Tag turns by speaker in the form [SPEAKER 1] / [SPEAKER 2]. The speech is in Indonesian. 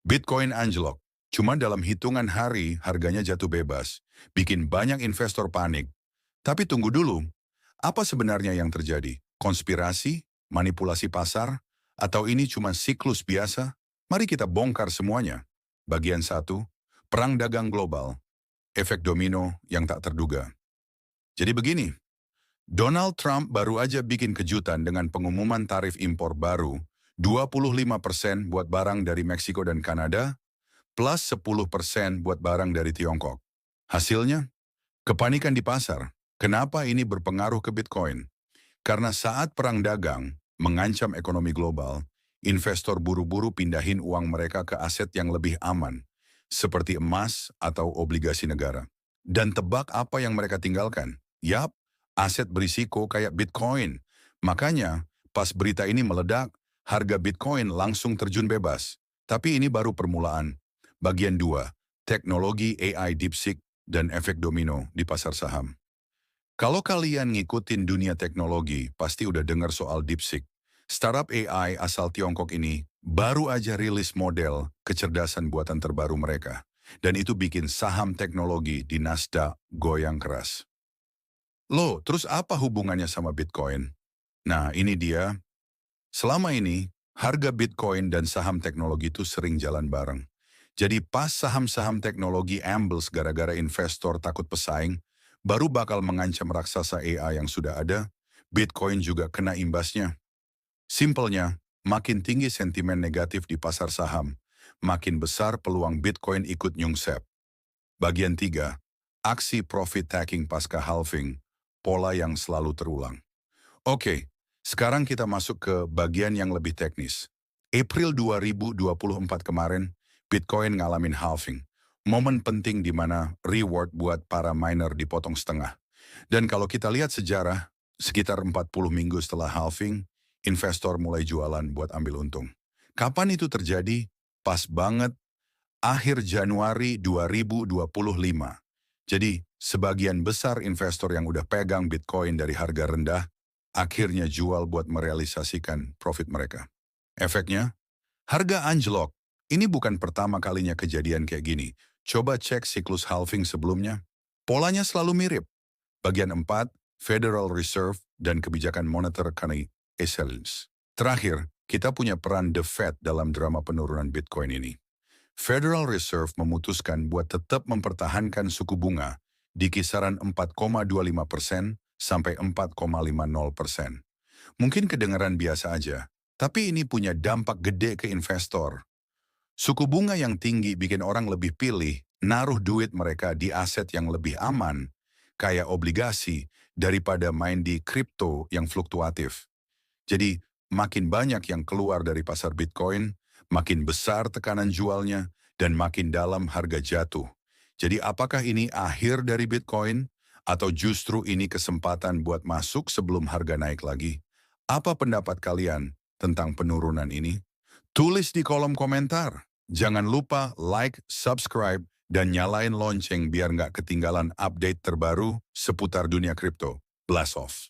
[SPEAKER 1] Bitcoin anjlok. Cuma dalam hitungan hari harganya jatuh bebas. Bikin banyak investor panik. Tapi tunggu dulu, apa sebenarnya yang terjadi? Konspirasi? Manipulasi pasar? Atau ini cuma siklus biasa? Mari kita bongkar semuanya. Bagian 1, perang dagang global. Efek domino yang tak terduga. Jadi begini, Donald Trump baru aja bikin kejutan dengan pengumuman tarif impor baru 25% buat barang dari Meksiko dan Kanada, plus 10% buat barang dari Tiongkok. Hasilnya, kepanikan di pasar. Kenapa ini berpengaruh ke Bitcoin? Karena saat perang dagang mengancam ekonomi global, investor buru-buru pindahin uang mereka ke aset yang lebih aman, seperti emas atau obligasi negara. Dan tebak apa yang mereka tinggalkan? Yap, aset berisiko kayak Bitcoin. Makanya, pas berita ini meledak, harga Bitcoin langsung terjun bebas. Tapi ini baru permulaan. Bagian 2, teknologi AI DeepSeek dan efek domino di pasar saham. Kalau kalian ngikutin dunia teknologi, pasti udah dengar soal DeepSeek. Startup AI asal Tiongkok ini baru aja rilis model kecerdasan buatan terbaru mereka. Dan itu bikin saham teknologi di Nasdaq goyang keras. Loh, terus apa hubungannya sama Bitcoin? Nah, ini dia. Selama ini, harga Bitcoin dan saham teknologi itu sering jalan bareng. Jadi pas saham-saham teknologi ambles gara-gara investor takut pesaing, baru bakal mengancam raksasa AI yang sudah ada, Bitcoin juga kena imbasnya. Simpelnya, makin tinggi sentimen negatif di pasar saham, makin besar peluang Bitcoin ikut nyungsep. Bagian 3, aksi profit taking pasca halving, pola yang selalu terulang. Oke, sekarang kita masuk ke bagian yang lebih teknis. April 2024 kemarin, Bitcoin ngalamin halving. Momen penting di mana reward buat para miner dipotong setengah. Dan kalau kita lihat sejarah, sekitar 40 minggu setelah halving, investor mulai jualan buat ambil untung. Kapan itu terjadi? Pas banget akhir Januari 2025. Jadi, sebagian besar investor yang udah pegang Bitcoin dari harga rendah, akhirnya jual buat merealisasikan profit mereka. Efeknya, harga anjlok. Ini bukan pertama kalinya kejadian kayak gini. Coba cek siklus halving sebelumnya. Polanya selalu mirip. Bagian 4, Federal Reserve dan kebijakan moneter karena excellence. Terakhir, kita punya peran The Fed dalam drama penurunan Bitcoin ini. Federal Reserve memutuskan buat tetap mempertahankan suku bunga di kisaran 4,25% sampai 4,50%. Mungkin kedengaran biasa aja, tapi ini punya dampak gede ke investor. Suku bunga yang tinggi bikin orang lebih pilih naruh duit mereka di aset yang lebih aman, kayak obligasi, daripada main di kripto yang fluktuatif. Jadi, makin banyak yang keluar dari pasar Bitcoin, makin besar tekanan jualnya, dan makin dalam harga jatuh. Jadi apakah ini akhir dari Bitcoin? Atau justru ini kesempatan buat masuk sebelum harga naik lagi? Apa pendapat kalian tentang penurunan ini? Tulis di kolom komentar. Jangan lupa like, subscribe, dan nyalain lonceng biar nggak ketinggalan update terbaru seputar dunia kripto. Blast off!